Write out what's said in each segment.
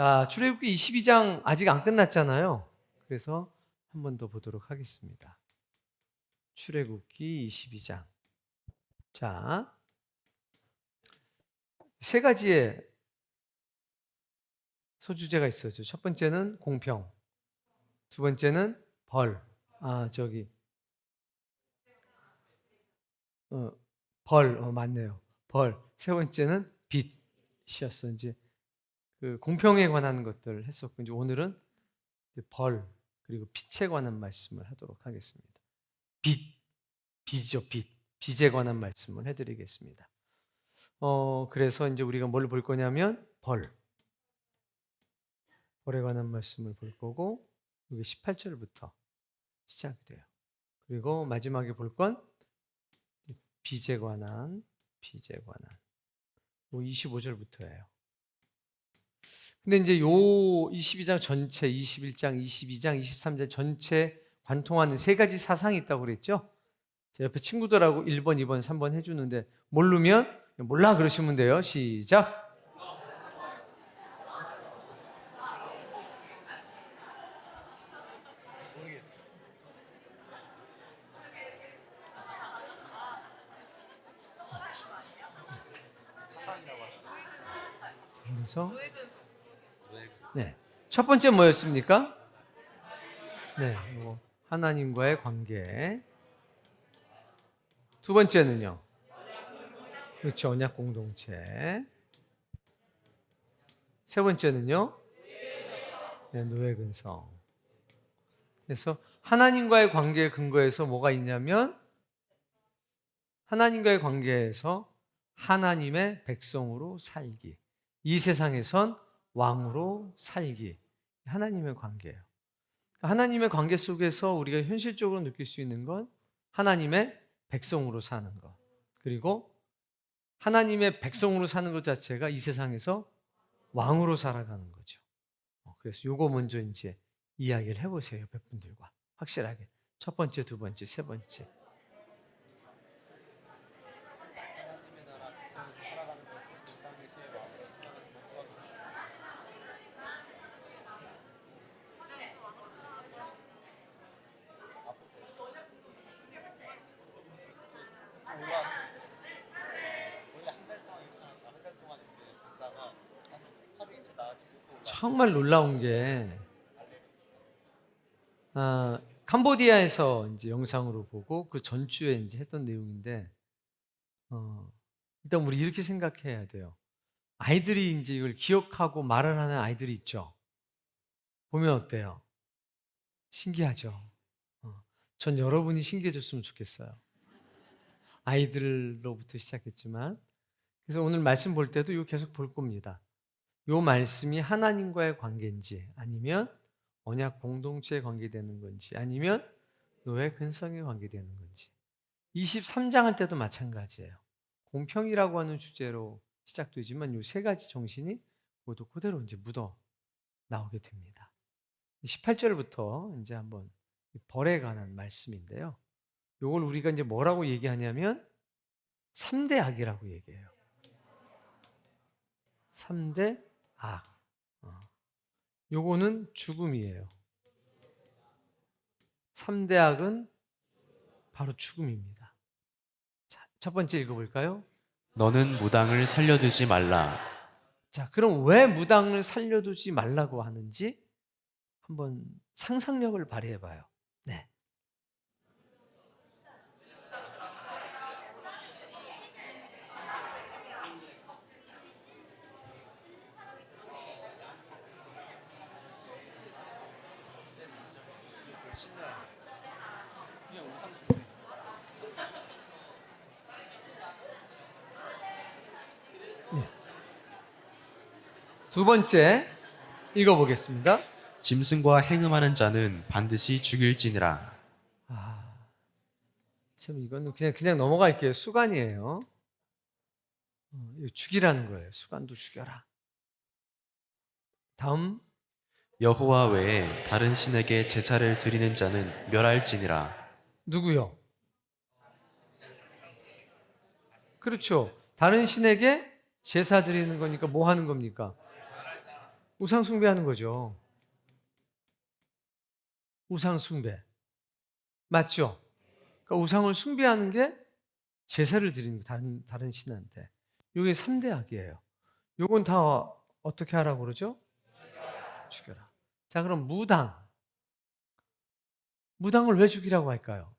자, 출애굽기 22장 아직 안 끝났잖아요. 그래서 한 번 더 보도록 하겠습니다. 출애굽기 22장. 자, 세 가지의 소주제가 있어요. 첫 번째는 공평, 두 번째는 벌. 맞네요. 벌. 세 번째는 빚이었어. 이제 그 공평에 관한 것들을 했었고, 이제 오늘은 벌 그리고 빚에 관한 말씀을 하도록 하겠습니다. 빚이죠, 빚. 빚에 관한 말씀을 해드리겠습니다. 그래서 이제 우리가 뭘 볼 거냐면 벌에 관한 말씀을 볼 거고, 여기 18절부터 시작이 돼요. 그리고 마지막에 볼 건 빚에 관한 25절부터예요. 근데 이제 요 22장 전체, 21장, 22장, 23장 전체 관통하는 세 가지 사상이 있다고 그랬죠? 제 옆에 친구들하고 1번, 2번, 3번 해주는데 모르면 몰라 그러시면 돼요. 시작! 그래서 네, 첫 번째 뭐였습니까? 네, 하나님과의 관계. 두 번째는요, 그렇죠, 언약 공동체. 세 번째는요, 네, 노예 근성. 그래서 하나님과의 관계의 근거에서 뭐가 있냐면, 하나님과의 관계에서 하나님의 백성으로 살기, 이 세상에선 왕으로 살기, 하나님의 관계예요. 하나님의 관계 속에서 우리가 현실적으로 느낄 수 있는 건 하나님의 백성으로 사는 것, 그리고 하나님의 백성으로 사는 것 자체가 이 세상에서 왕으로 살아가는 거죠. 그래서 요거 먼저 이제 이야기를 해보세요. 옆에 분들과 확실하게. 첫 번째, 두 번째, 세 번째. 정말 놀라운 게 캄보디아에서 이제 영상으로 보고 그 전주에 이제 했던 내용인데, 일단 우리 이렇게 생각해야 돼요. 아이들이 이제 이걸 기억하고 말을 하는 아이들이 있죠. 보면 어때요? 신기하죠. 전 여러분이 신기해졌으면 좋겠어요. 아이들로부터 시작했지만, 그래서 오늘 말씀 볼 때도 이거 계속 볼 겁니다. 이 말씀이 하나님과의 관계인지, 아니면 언약 공동체에 관계되는 건지, 아니면 노예 근성에 관계되는 건지. 23장 할 때도 마찬가지예요. 공평이라고 하는 주제로 시작되지만 이 세 가지 정신이 모두 그대로 이제 묻어 나오게 됩니다. 18절부터 이제 한번 벌에 관한 말씀인데요. 이걸 우리가 이제 뭐라고 얘기하냐면 3대 악이라고 얘기해요. 3대 악. 요거는 죽음이에요. 3대 악은 바로 죽음입니다. 자, 첫 번째 읽어볼까요? 너는 무당을 살려두지 말라. 자, 그럼 왜 무당을 살려두지 말라고 하는지 한번 상상력을 발휘해봐요. 네. 두 번째 읽어보겠습니다. 짐승과 행음하는 자는 반드시 죽일지니라. 참 이거는 그냥 넘어갈게요. 수간이에요. 이거 죽이라는 거예요. 수간도 죽여라. 다음. 여호와 외에 다른 신에게 제사를 드리는 자는 멸할지니라. 누구요? 그렇죠. 다른 신에게 제사 드리는 거니까 뭐 하는 겁니까? 우상 숭배하는 거죠. 우상 숭배. 맞죠? 그러니까 우상을 숭배하는 게 제사를 드리는 거, 다른 신한테. 이게 3대 악이에요. 요건 다 어떻게 하라고 그러죠? 죽여라. 자, 그럼 무당. 무당을 왜 죽이라고 할까요?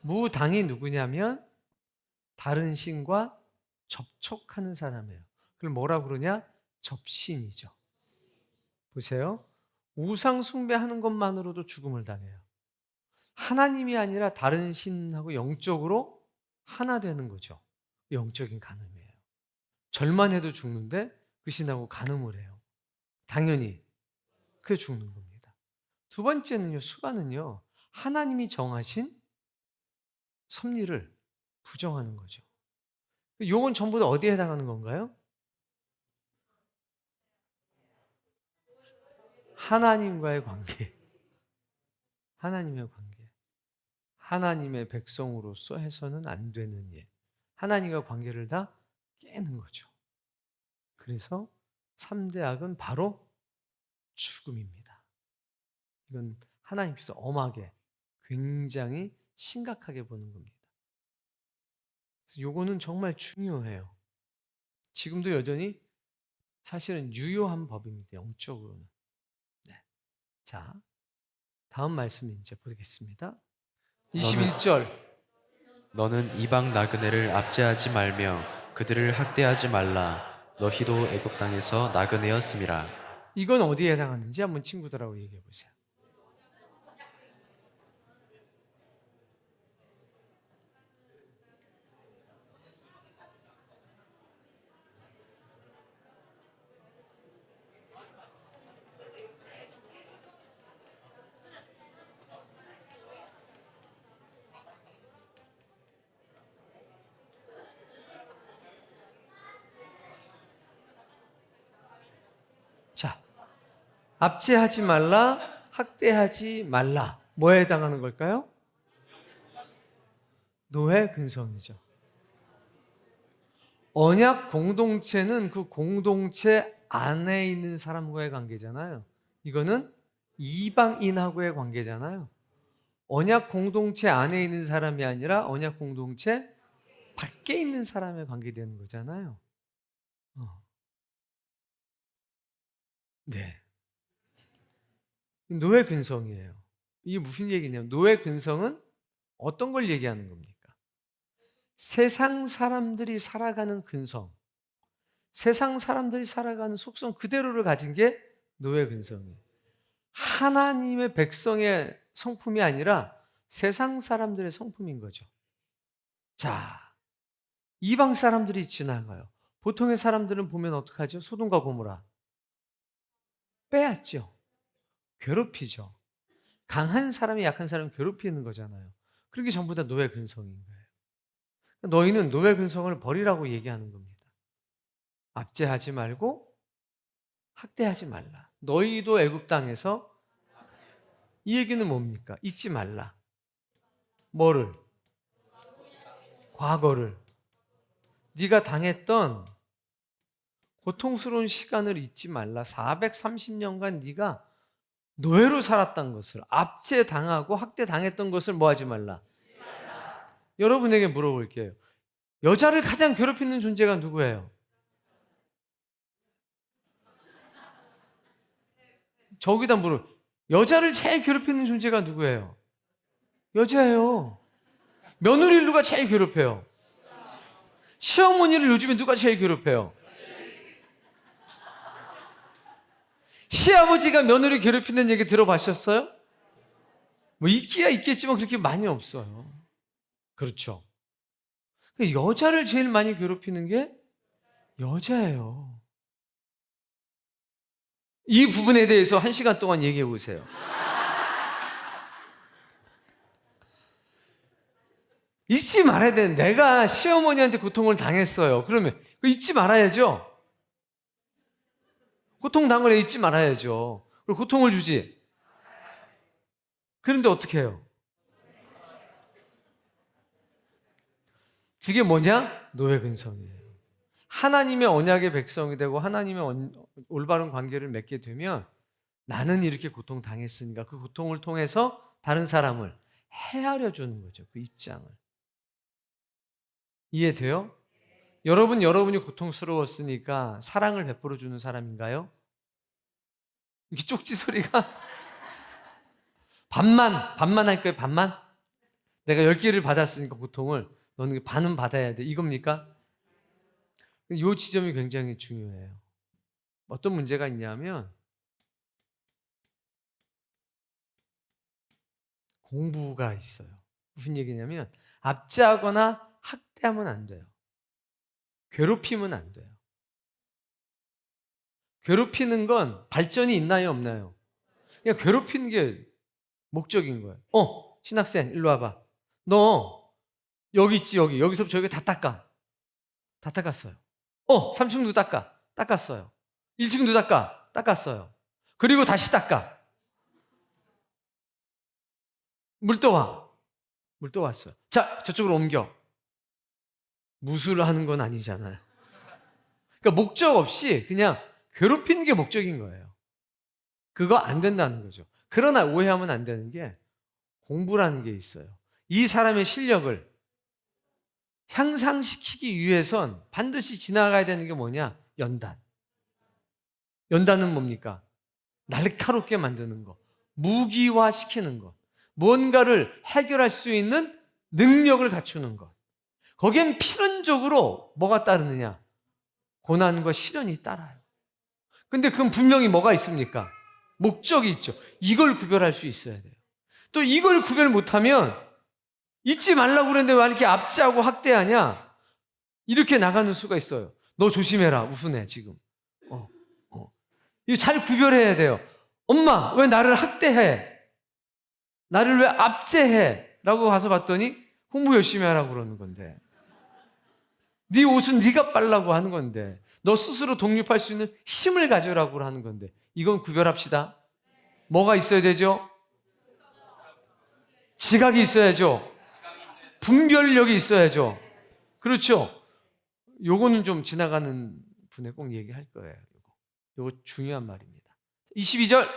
무당이 누구냐면 다른 신과 접촉하는 사람이에요. 그걸 뭐라고 그러냐? 접신이죠. 보세요. 우상 숭배하는 것만으로도 죽음을 당해요. 하나님이 아니라 다른 신하고 영적으로 하나 되는 거죠. 영적인 간음이에요. 절만 해도 죽는데 그 신하고 간음을 해요. 당연히 그게 죽는 겁니다. 두 번째는요, 수가는요, 하나님이 정하신 섭리를 부정하는 거죠. 요건 전부 다 어디에 해당하는 건가요? 하나님과의 관계. 하나님의 관계. 하나님의 백성으로서 해서는 안 되는 일. 하나님과 관계를 다 깨는 거죠. 그래서 3대 악은 바로 죽음입니다. 이건 하나님께서 엄하게, 굉장히 심각하게 보는 겁니다. 그래서 요거는 정말 중요해요. 지금도 여전히 사실은 유효한 법입니다. 영적으로는. 네. 자, 다음 말씀 이제 보겠습니다. 21절. 너는 이방 나그네를 압제하지 말며 그들을 학대하지 말라. 너희도 애굽 땅에서 나그네였음이라. 이건 어디에 해당하는지 한번 친구들하고 얘기해 보세요. 자, 압제하지 말라, 학대하지 말라. 뭐에 해당하는 걸까요? 노예 근성이죠. 언약 공동체는 그 공동체 안에 있는 사람과의 관계잖아요. 이거는 이방인하고의 관계잖아요. 언약 공동체 안에 있는 사람이 아니라 언약 공동체 밖에 있는 사람의 관계되는 거잖아요. 네. 노예 근성이에요. 이게 무슨 얘기냐면 노예 근성은 어떤 걸 얘기하는 겁니까? 세상 사람들이 살아가는 근성, 세상 사람들이 살아가는 속성 그대로를 가진 게 노예 근성이에요. 하나님의 백성의 성품이 아니라 세상 사람들의 성품인 거죠. 자, 이방 사람들이 지나가요. 보통의 사람들은 보면 어떡하죠? 소돔과 고모라. 빼앗죠. 괴롭히죠. 강한 사람이 약한 사람을 괴롭히는 거잖아요. 그게 전부 다 노예 근성인 거예요. 너희는 노예 근성을 버리라고 얘기하는 겁니다. 압제하지 말고 학대하지 말라. 너희도 애굽 땅에서 이 얘기는 뭡니까? 잊지 말라. 뭐를? 과거를. 네가 당했던 고통스러운 시간을 잊지 말라. 430년간 네가 노예로 살았던 것을, 압제당하고 학대당했던 것을 뭐 하지 말라. 여러분에게 물어볼게요. 여자를 가장 괴롭히는 존재가 누구예요? 저기다 물어. 여자를 제일 괴롭히는 존재가 누구예요? 여자예요. 며느리를 누가 제일 괴롭혀요? 시어머니를 요즘에 누가 제일 괴롭혀요? 시아버지가 며느리 괴롭히는 얘기 들어보셨어요? 뭐 있기야 있겠지만 그렇게 많이 없어요. 그렇죠. 여자를 제일 많이 괴롭히는 게 여자예요. 이 부분에 대해서 1시간 동안 얘기해 보세요. 잊지 말아야 되는, 내가 시어머니한테 고통을 당했어요. 그러면 그거 잊지 말아야죠. 고통당을 해 잊지 말아야죠. 그리고 고통을 주지. 그런데 어떻게 해요? 그게 뭐냐? 노예 근성이에요. 하나님의 언약의 백성이 되고 하나님의 올바른 관계를 맺게 되면 나는 이렇게 고통당했으니까 그 고통을 통해서 다른 사람을 헤아려 주는 거죠. 그 입장을. 이해돼요? 여러분이 고통스러웠으니까 사랑을 베풀어 주는 사람인가요? 이게 쪽지 소리가 반만 할 거예요, 반만? 내가 10개를 받았으니까 고통을 너는 반은 받아야 돼. 이겁니까? 이 지점이 굉장히 중요해요. 어떤 문제가 있냐면 공부가 있어요. 무슨 얘기냐면 압제하거나 학대하면 안 돼요. 괴롭히면 안 돼요. 괴롭히는 건 발전이 있나요, 없나요? 그냥 괴롭히는 게 목적인 거예요. 신학생, 일로 와봐. 너 여기 있지, 여기. 여기서부터 저기 다 닦아. 다 닦았어요. 3층도 닦아. 닦았어요. 1층도 닦아. 닦았어요. 그리고 다시 닦아. 물 떠와. 물 떠왔어요. 자, 저쪽으로 옮겨. 무술을 하는 건 아니잖아요. 그러니까 목적 없이 그냥 괴롭히는 게 목적인 거예요. 그거 안 된다는 거죠. 그러나 오해하면 안 되는 게 공부라는 게 있어요. 이 사람의 실력을 향상시키기 위해선 반드시 지나가야 되는 게 뭐냐? 연단. 연단은 뭡니까? 날카롭게 만드는 거. 무기화시키는 것. 뭔가를 해결할 수 있는 능력을 갖추는 것. 거기엔 필연적으로 뭐가 따르느냐? 고난과 시련이 따라요. 근데 그건 분명히 뭐가 있습니까? 목적이 있죠. 이걸 구별할 수 있어야 돼요. 또 이걸 구별 못하면 잊지 말라고 그랬는데 왜 이렇게 압제하고 학대하냐? 이렇게 나가는 수가 있어요. 너 조심해라. 우스네 지금. 이거 잘 구별해야 돼요. 엄마 왜 나를 학대해? 나를 왜 압제해? 라고 가서 봤더니 공부 열심히 하라고 그러는 건데, 네 옷은 네가 빨라고 하는 건데, 너 스스로 독립할 수 있는 힘을 가져라고 하는 건데, 이건 구별합시다. 뭐가 있어야 되죠? 지각이 있어야죠. 분별력이 있어야죠. 그렇죠? 요거는 좀 지나가는 분에 꼭 얘기할 거예요. 요거 중요한 말입니다. 22절.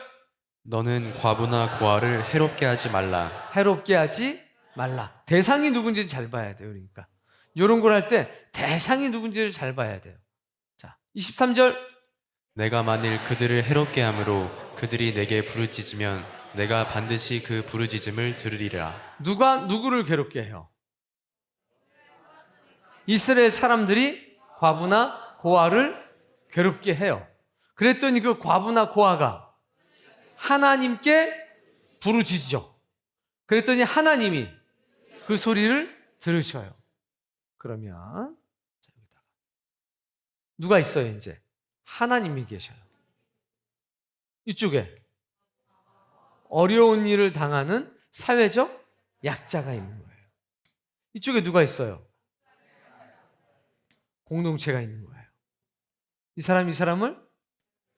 너는 과부나 고아를 해롭게 하지 말라. 해롭게 하지 말라. 대상이 누군지 잘 봐야 돼요. 그러니까 이런 걸 할 때 대상이 누군지를 잘 봐야 돼요. 자, 23절. 내가 만일 그들을 해롭게 함으로 그들이 내게 부르짖으면 내가 반드시 그 부르짖음을 들으리라. 누가 누구를 괴롭게 해요? 이스라엘 사람들이 과부나 고아를 괴롭게 해요. 그랬더니 그 과부나 고아가 하나님께 부르짖죠. 그랬더니 하나님이 그 소리를 들으셔요. 그러면 자, 여기다가 누가 있어요? 이제 하나님이 계셔요. 이쪽에 어려운 일을 당하는 사회적 약자가 있는 거예요. 이쪽에 누가 있어요? 공동체가 있는 거예요. 이 사람을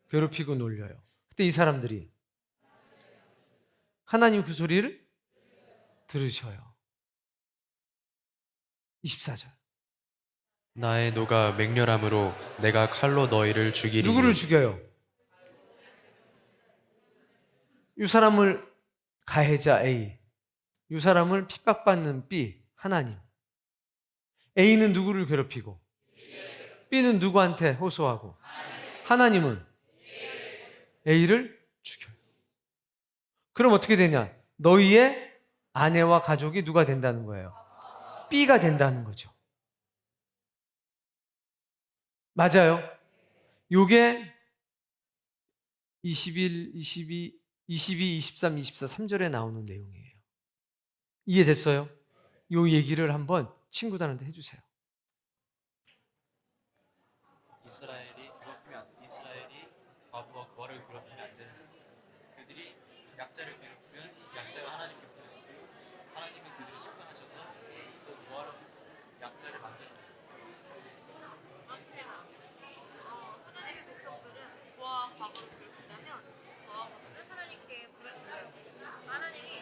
괴롭히고 놀려요. 그때 이 사람들이 하나님 그 소리를 들으셔요. 24절. 나의 노가 맹렬함으로 내가 칼로 너희를 죽이리니. 누구를 죽여요? 이 사람을 가해자 A, 이 사람을 핍박받는 B, 하나님. A는 누구를 괴롭히고 B는 누구한테 호소하고 하나님은 A를 죽여요. 그럼 어떻게 되냐? 너희의 아내와 가족이 누가 된다는 거예요? B가 된다는 거죠. 맞아요. 요게 21, 22, 23, 24, 3절에 나오는 내용이에요. 이해됐어요? 요 얘기를 한번 친구들한테 해주세요. 이스라엘이 과부와 고아를 괴롭히면 안 되는 거예요. 그들이 약자를 괴롭히면 약자가 하나님께 부르짖고 하나님은 그들을 심판하셔서 또 고아로 약자를 만드는 거예요. 아스테나, 하나님의 백성들은 고아와 과부를 괴롭힌다면 고아와 과부는 하나님께 부르짖어요. 하나님이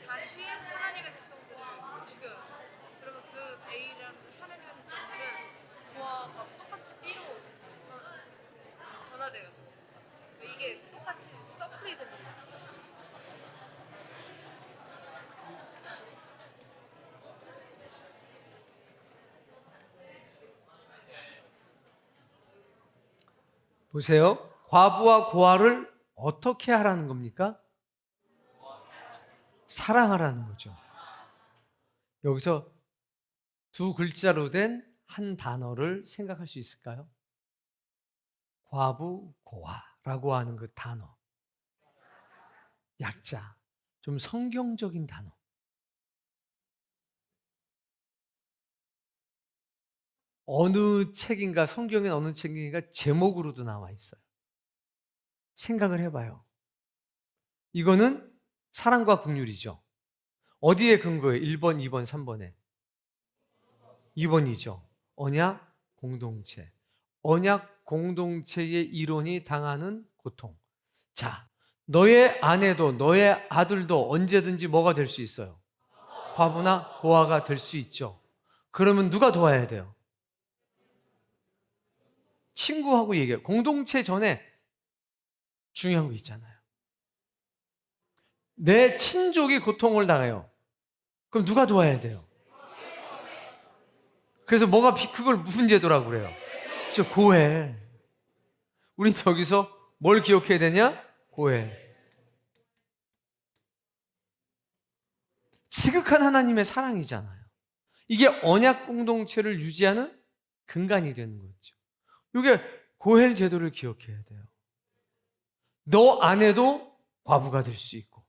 다시 하나님의 백성들을 죽여요. 그러면 그 A라는 하나님의 백성들은 고아와 과부 똑같이 돼요. 이게 똑같이 서클이 됩니다. 보세요. 과부와 고아를 어떻게 하라는 겁니까? 사랑하라는 거죠. 여기서 두 글자로 된 한 단어를 생각할 수 있을까요? 과부, 고아라고 하는 그 단어. 약자. 좀 성경적인 단어. 어느 책인가, 성경의 어느 책인가 제목으로도 나와 있어요. 생각을 해봐요. 이거는 사랑과 긍휼이죠. 어디에 근거해? 1번, 2번, 3번에. 2번이죠. 언약 공동체. 언약 공동체의 일원이 당하는 고통. 자, 너의 아내도 너의 아들도 언제든지 뭐가 될 수 있어요? 과부나 고아가 될 수 있죠. 그러면 누가 도와야 돼요? 친구하고 얘기해요. 공동체 전에 중요한 거 있잖아요. 내 친족이 고통을 당해요. 그럼 누가 도와야 돼요? 그래서 그걸 무슨 제도라고 그래요? 저 고해. 우린 저기서 뭘 기억해야 되냐? 고해. 지극한 하나님의 사랑이잖아요. 이게 언약 공동체를 유지하는 근간이 되는 거죠. 이게 고해 제도를 기억해야 돼요. 너 아내도 과부가 될 수 있고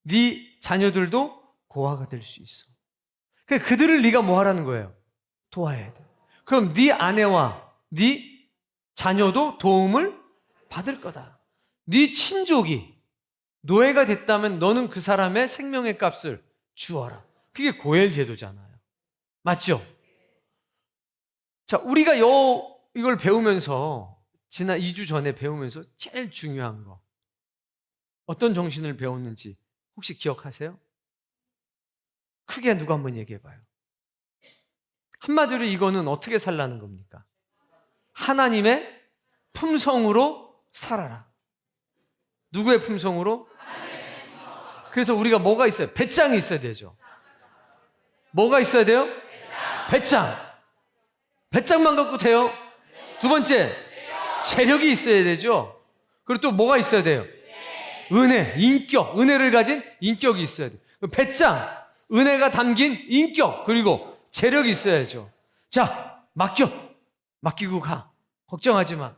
네 자녀들도 고아가 될 수 있어. 그들을 네가 뭐 하라는 거예요? 도와야 돼. 그럼 네 아내와 네 자녀도 도움을 받을 거다. 네 친족이 노예가 됐다면 너는 그 사람의 생명의 값을 주어라. 그게 고엘 제도잖아요. 맞죠? 자, 우리가 이걸 배우면서 지난 2주 전에 배우면서 제일 중요한 거 어떤 정신을 배웠는지 혹시 기억하세요? 크게 누가 한번 얘기해 봐요. 한마디로 이거는 어떻게 살라는 겁니까? 하나님의 품성으로 살아라. 누구의 품성으로? 그래서 우리가 뭐가 있어요? 배짱이 있어야 되죠. 뭐가 있어야 돼요? 배짱. 배짱만 갖고 돼요? 두 번째, 재력이 있어야 되죠. 그리고 또 뭐가 있어야 돼요? 은혜, 인격. 은혜를 가진 인격이 있어야 돼요. 배짱, 은혜가 담긴 인격, 그리고 재력이 있어야죠. 자, 맡기고 가. 걱정하지 마.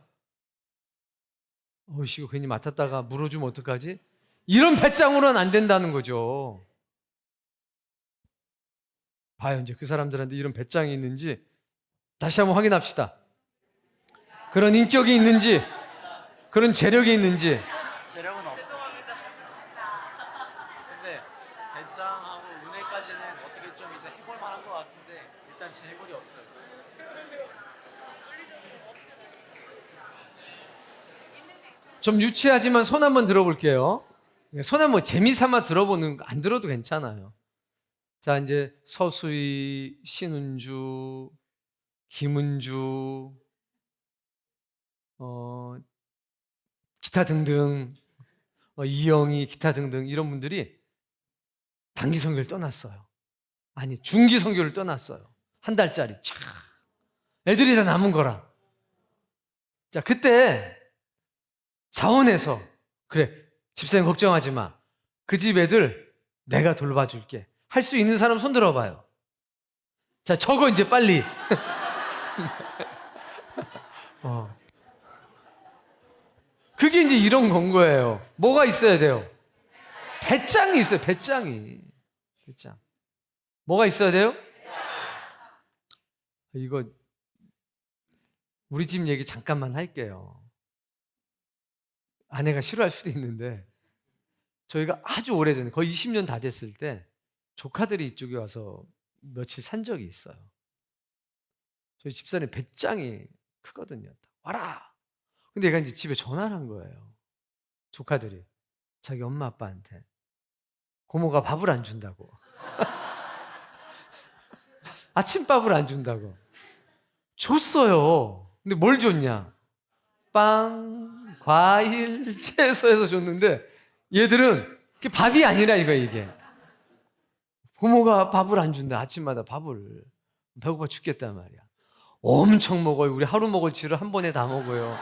이거 괜히 맡았다가 물어주면 어떡하지? 이런 배짱으로는 안 된다는 거죠. 봐요, 이제 그 사람들한테 이런 배짱이 있는지 다시 한번 확인합시다. 그런 인격이 있는지, 그런 재력이 있는지. 재력은 없어요. 근데 배짱하고 은혜까지는 어떻게 좀 이제 해볼 만한 것 같은데 일단 재물이 없어요. 좀 유치하지만 손 한번 들어볼게요. 손 한번 재미삼아 들어보는 거 안 들어도 괜찮아요. 자, 이제 서수희, 신은주, 김은주, 기타 등등, 이영희, 기타 등등 이런 분들이 단기 선교를 떠났어요. 아니, 중기 선교를 떠났어요. 한 달짜리. 촤. 애들이 다 남은 거라. 자, 그때 자원해서 그래, 집사님 걱정하지 마. 그 집 애들 내가 돌봐줄게. 할 수 있는 사람 손 들어봐요. 자, 적어 이제 빨리. 그게 이제 이런 건 거예요. 뭐가 있어야 돼요? 배짱이 있어요. 배짱이. 배짱. 뭐가 있어야 돼요? 이거 우리 집 얘기 잠깐만 할게요. 아내가 싫어할 수도 있는데 저희가 아주 오래전에 거의 20년 다 됐을 때 조카들이 이쪽에 와서 며칠 산 적이 있어요. 저희 집사람의 배짱이 크거든요. 와라! 근데 얘가 이제 집에 전화를 한 거예요. 조카들이. 자기 엄마 아빠한테. 고모가 밥을 안 준다고. 아침밥을 안 준다고. 줬어요. 근데 뭘 줬냐? 빵, 과일, 채소에서 줬는데 얘들은 그게 밥이 아니라 이게. 부모가 밥을 안 준다. 아침마다 밥을. 배고파 죽겠단 말이야. 엄청 먹어요. 우리 하루 먹을 치를 한 번에 다 먹어요.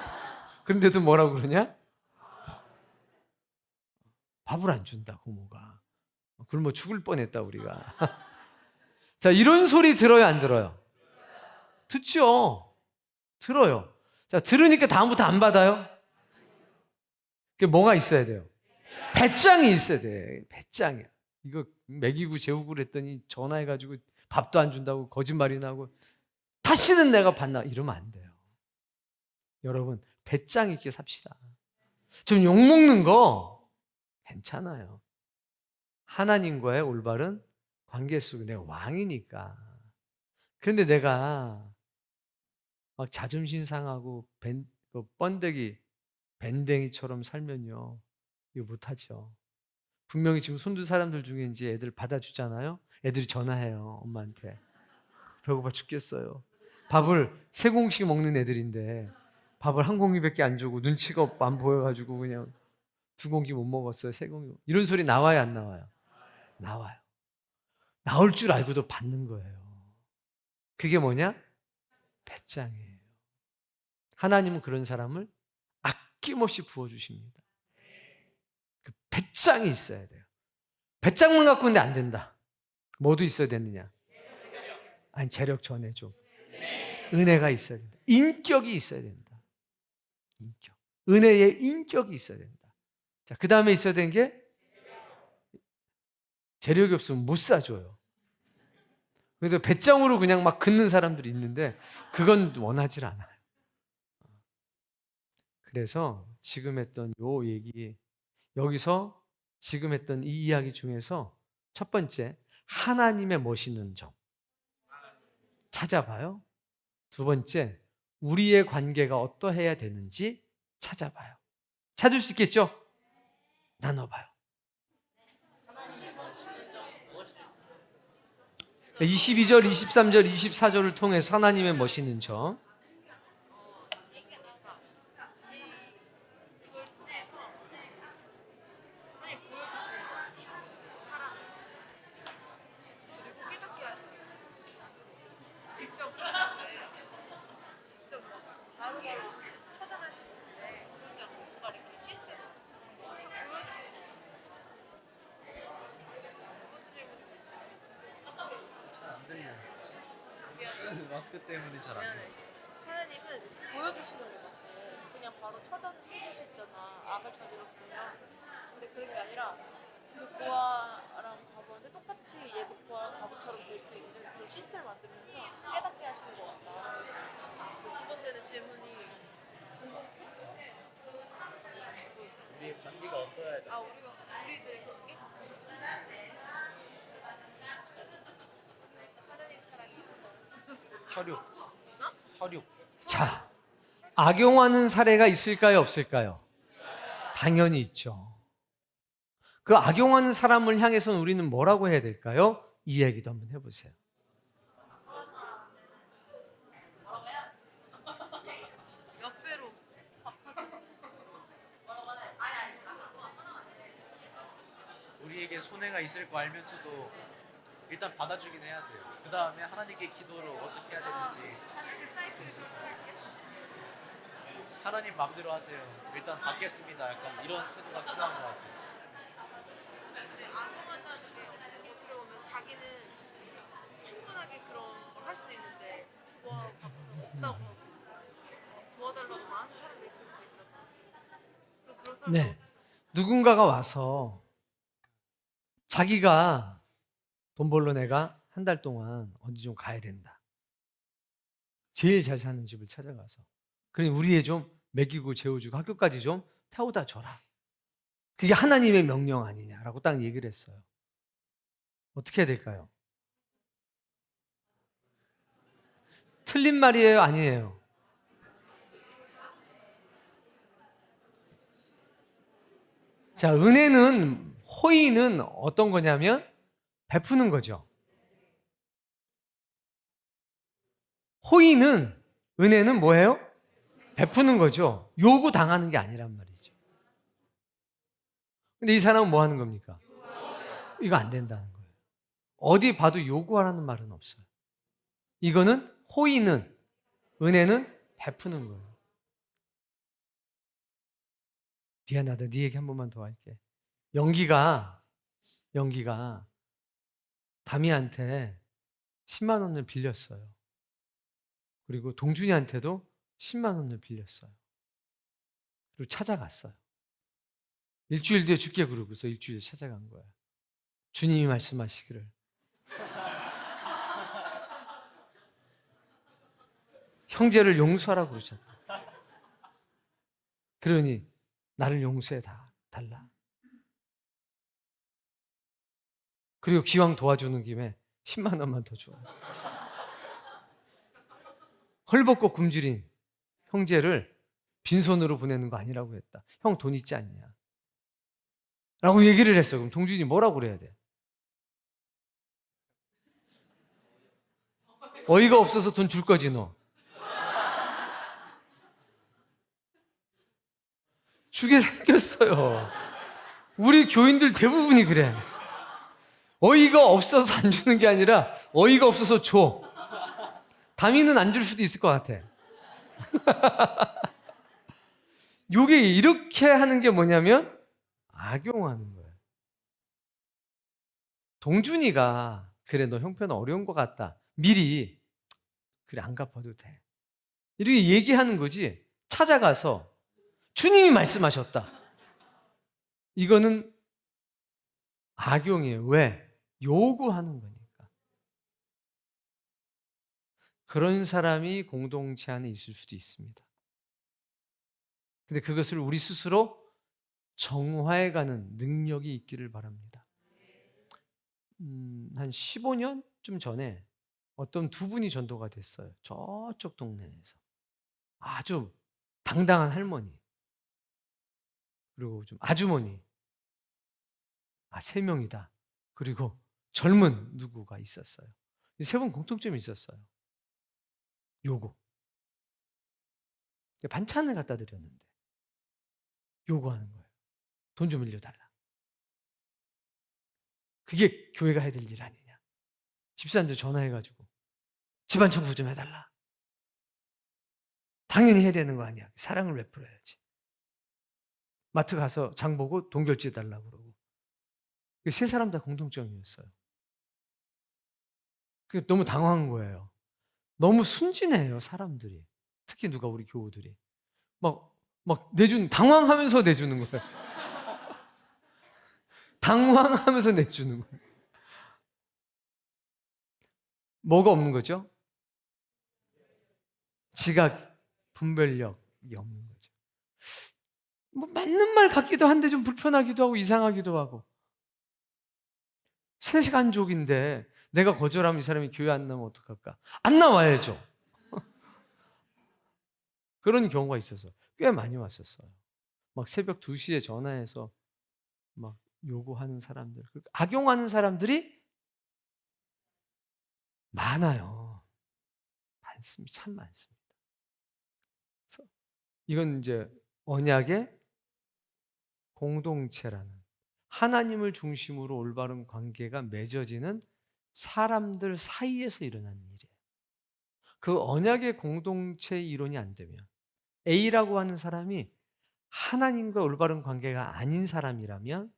그런데도 뭐라고 그러냐? 밥을 안 준다, 부모가. 굶어 죽을 뻔했다, 우리가. 자, 이런 소리 들어요, 안 들어요? 듣죠? 들어요. 자, 들으니까 다음부터 안 받아요? 그게 뭐가 있어야 돼요? 배짱이 있어야 돼. 배짱이야. 이거 먹이고 재우고 그랬더니 전화해가지고 밥도 안 준다고 거짓말이나 하고 다시는 내가 받나 이러면 안 돼요. 여러분, 배짱 있게 삽시다. 좀 욕먹는 거 괜찮아요. 하나님과의 올바른 관계 속에 내가 왕이니까. 그런데 내가 막 자존심 상하고 번데기 밴댕이처럼 살면요, 이거 못하죠. 분명히 지금 손든 사람들 중에 이제 애들 받아주잖아요. 애들이 전화해요, 엄마한테. 배고파 죽겠어요. 밥을 3공씩 먹는 애들인데 밥을 1공기밖에 안 주고 눈치가 안 보여가지고 그냥 2공기 못 먹었어요. 3공기. 이런 소리 나와요, 안 나와요? 나와요. 나올 줄 알고도 받는 거예요. 그게 뭐냐? 배짱이에요. 하나님은 그런 사람을 아낌없이 부어주십니다. 그 배짱이 있어야 돼요. 배짱만 갖고 있는데 안 된다. 뭐도 있어야 되느냐? 아니, 재력 전에 좀 은혜가 있어야 된다. 인격이 있어야 된다. 인격. 은혜의 인격이 있어야 된다. 자, 그 다음에 있어야 되는 게 재력이 없으면 못 사줘요. 그래서 배짱으로 그냥 막 긋는 사람들이 있는데 그건 원하질 않아요. 그래서 지금 했던 요 얘기, 여기서 지금 했던 이 이야기 중에서 첫 번째, 하나님의 멋있는 점 찾아봐요. 두 번째, 우리의 관계가 어떠해야 되는지 찾아봐요. 찾을 수 있겠죠? 나눠봐요. 22절, 23절, 24절을 통해서 하나님의 멋있는 점. 직접 바로바로 처단할 수 있는데 그러지 않고 뭔가 이렇게 시스템 항상 보여주시는 잘안 들려. 마스크 때문에 잘 안 들려. 하나님은 보여주시는 것 같고 그냥 바로 처단을 해주시잖아. 악을 저질렀으면. 근데 그런 게 아니라 그 고아랑 과부한테 똑같이 얘도 고아랑 과부처럼 될 수 있는 그런 시스템을 만들면서 깨닫게 하시는 것 같다. 두 번째는 질문이 공동체? 우리의 관계가 어떠해야 돼? 우리들의 관계? 하나님 사랑이 있어. 혈육. 자, 악용하는 사례가 있을까요, 없을까요? 당연히 있죠. 그 악용하는 사람을 향해서는 우리는 뭐라고 해야 될까요? 이 얘기도 한번 해보세요. 몇 배로 우리에게 손해가 있을 거 알면서도 일단 받아주긴 해야 돼요. 그 다음에 하나님께 기도를 어떻게 해야 되는지 사실 그 사이트에 좀 시작해. 하나님 마음대로 하세요. 일단 받겠습니다. 약간 이런 태도가 필요한 것 같아요. 근데 악용한다는 게 어떻게 보면 자기는 충분하게 그런 걸 할 수 있는데 도와받고 없다고 하고 도와달라고 하는 사람도 있을 수 있잖아. 그런 사람 네. 누군가가 와서 자기가 돈 벌러 내가 한 달 동안 어디 좀 가야 된다. 제일 잘 사는 집을 찾아가서. 그래, 우리 애 좀 먹이고 재워주고 학교까지 좀 태워다 줘라. 그게 하나님의 명령 아니냐라고 딱 얘기를 했어요. 어떻게 해야 될까요? 틀린 말이에요, 아니에요? 자, 호의는 어떤 거냐면 베푸는 거죠. 은혜는 뭐예요? 베푸는 거죠. 요구 당하는 게 아니란 말이죠. 근데 이 사람은 뭐 하는 겁니까? 이거 안 된다는 거예요. 어디 봐도 요구하라는 말은 없어요. 이거는 호의는, 은혜는 베푸는 거예요. 미안하다. 네 얘기 한 번만 더 할게. 영기가 다미한테 10만 원을 빌렸어요. 그리고 동준이한테도 10만 원을 빌렸어요. 그리고 찾아갔어요. 일주일 뒤에 줄게 그러고서 일주일 찾아간 거예요. 주님이 말씀하시기를 형제를 용서하라고 그러셨다. 그러니 나를 용서해 달라. 그리고 기왕 도와주는 김에 10만 원만 더 줘. 헐벗고 굶주린 형제를 빈손으로 보내는 거 아니라고 했다. 형 돈 있지 않냐? 라고 얘기를 했어. 그럼 동준이 뭐라고 그래야 돼? 어이가 없어서 돈 줄 거지 너. 주게 생겼어요. 우리 교인들 대부분이 그래. 어이가 없어서 안 주는 게 아니라 어이가 없어서 줘. 다미는 안 줄 수도 있을 것 같아. 요게 이렇게 하는 게 뭐냐면 악용하는 거예요. 동준이가 그래 너 형편 어려운 것 같다. 미리 그래 안 갚아도 돼. 이렇게 얘기하는 거지. 찾아가서 주님이 말씀하셨다. 이거는 악용이에요. 왜? 요구하는 거니까. 그런 사람이 공동체 안에 있을 수도 있습니다. 근데 그것을 우리 스스로 정화해가는 능력이 있기를 바랍니다. 한 15년쯤 전에 어떤 두 분이 전도가 됐어요. 저쪽 동네에서. 아주 당당한 할머니. 그리고 좀 아주머니. 세 명이다. 그리고 젊은 누구가 있었어요. 세 분 공통점이 있었어요. 요구. 반찬을 갖다 드렸는데 요구하는 거예요. 돈 좀 빌려달라. 그게 교회가 해야 될 일 아니냐. 집사람들 전화해가지고 집안 청소 좀 해달라. 당연히 해야 되는 거 아니야. 사랑을 베풀어야지. 마트 가서 장 보고 돈 결제해달라고 그러고. 세 사람 다 공통점이었어요. 그게 너무 당황한 거예요. 너무 순진해요, 사람들이. 특히 누가 우리 교우들이. 막 당황하면서 내주는 거예요. 당황하면서 내주는 거예요. 뭐가 없는 거죠? 지각, 분별력이 없는 거죠. 맞는 말 같기도 한데 좀 불편하기도 하고 이상하기도 하고. 3시간족인데 내가 거절하면 이 사람이 교회 안 나오면 어떡할까? 안 나와야죠. 그런 경우가 있어서 꽤 많이 왔었어요. 막 새벽 2시에 전화해서 막 요구하는 사람들, 악용하는 사람들이 많아요. 많습니다. 참 많습니다. 그래서 이건 이제 언약의 공동체라는 하나님을 중심으로 올바른 관계가 맺어지는 사람들 사이에서 일어나는 일이에요. 그 언약의 공동체의 이론이 안 되면 A라고 하는 사람이 하나님과 올바른 관계가 아닌 사람이라면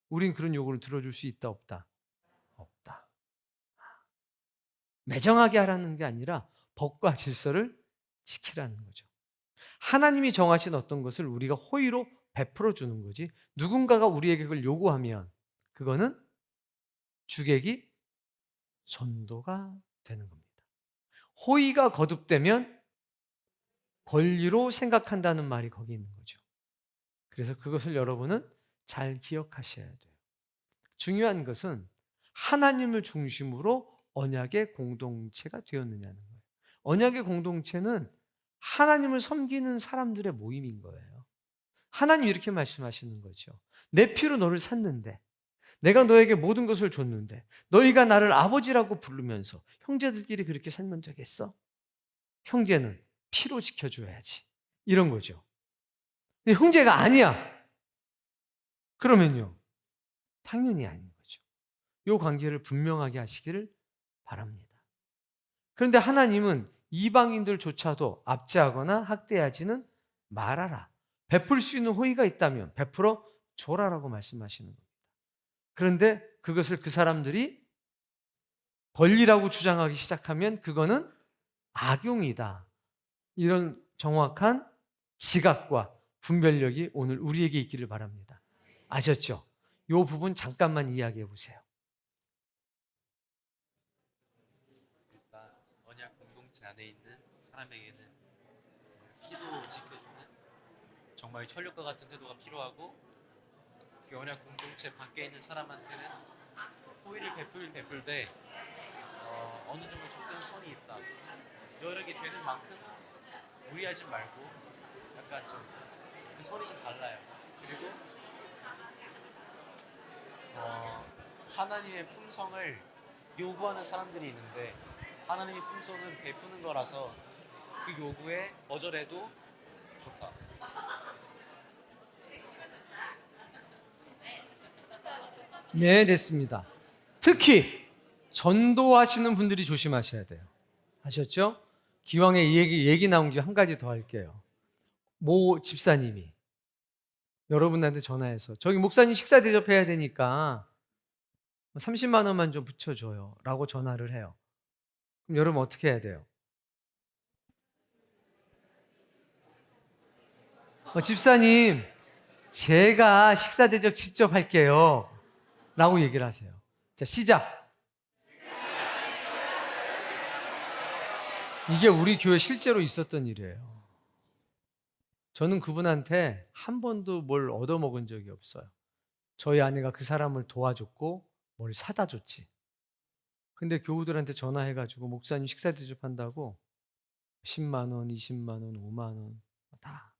우린 그런 요구를 들어줄 수 있다 없다? 없다. 매정하게 하라는 게 아니라 법과 질서를 지키라는 거죠. 하나님이 정하신 어떤 것을 우리가 호의로 베풀어 주는 거지 누군가가 우리에게 그걸 요구하면 그거는 주객이 전도가 되는 겁니다. 호의가 거듭되면 권리로 생각한다는 말이 거기 있는 거죠. 그래서 그것을 여러분은 잘 기억하셔야 돼요. 중요한 것은 하나님을 중심으로 언약의 공동체가 되었느냐는 거예요. 언약의 공동체는 하나님을 섬기는 사람들의 모임인 거예요. 하나님 이렇게 말씀하시는 거죠. 내 피로 너를 샀는데 내가 너에게 모든 것을 줬는데 너희가 나를 아버지라고 부르면서 형제들끼리 그렇게 살면 되겠어? 형제는 피로 지켜줘야지. 이런 거죠. 근데 형제가 아니야. 그러면요. 당연히 아닌 거죠. 이 관계를 분명하게 하시기를 바랍니다. 그런데 하나님은 이방인들조차도 압제하거나 학대하지는 말아라. 베풀 수 있는 호의가 있다면 베풀어 줘라라고 말씀하시는 겁니다. 그런데 그것을 그 사람들이 권리라고 주장하기 시작하면 그거는 악용이다. 이런 정확한 지각과 분별력이 오늘 우리에게 있기를 바랍니다. 아셨죠? 이 부분 잠깐만 이야기해 보세요. 일단 언약 공동체 안에 있는 사람에게는 피도 지켜주는 정말 철력과 같은 태도가 필요하고, 그 언약 공동체 밖에 있는 사람한테는 호의를 베풀되 어느 정도 적정 선이 있다. 여러 개 되는 만큼 무리하지 말고 약간 좀 그 선이 좀 달라요. 그리고 하나님의 품성을 요구하는 사람들이 있는데 하나님의 품성은 베푸는 거라서 그 요구에 거절해도 좋다. 네, 됐습니다. 특히 전도하시는 분들이 조심하셔야 돼요. 아셨죠? 기왕에 이 얘기 나온 김에 한 가지 더 할게요. 모 집사님이 여러분한테 전화해서 저기 목사님 식사 대접해야 되니까 30만 원만 좀 붙여줘요 라고 전화를 해요. 그럼 여러분 어떻게 해야 돼요? 집사님 제가 식사 대접 직접 할게요 라고 얘기를 하세요. 자, 시작. 이게 우리 교회 실제로 있었던 일이에요. 저는 그분한테 한 번도 뭘 얻어먹은 적이 없어요. 저희 아내가 그 사람을 도와줬고 뭘 사다 줬지. 근데 교우들한테 전화해가지고 목사님 식사 대접한다고 10만 원, 20만 원, 5만 원 다.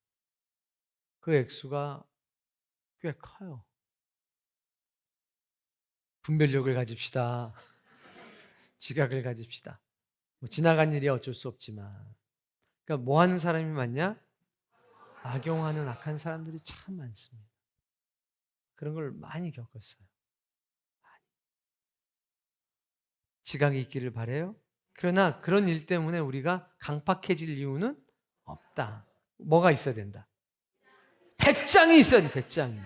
그 액수가 꽤 커요. 분별력을 가집시다. 지각을 가집시다. 뭐 지나간 일이 어쩔 수 없지만. 그러니까 뭐 하는 사람이 많냐? 악용하는 악한 사람들이 참 많습니다. 그런 걸 많이 겪었어요. 많이. 지각이 있기를 바라요. 그러나 그런 일 때문에 우리가 강팍해질 이유는 없다. 뭐가 있어야 된다? 배짱이 있어야 돼. 배짱이.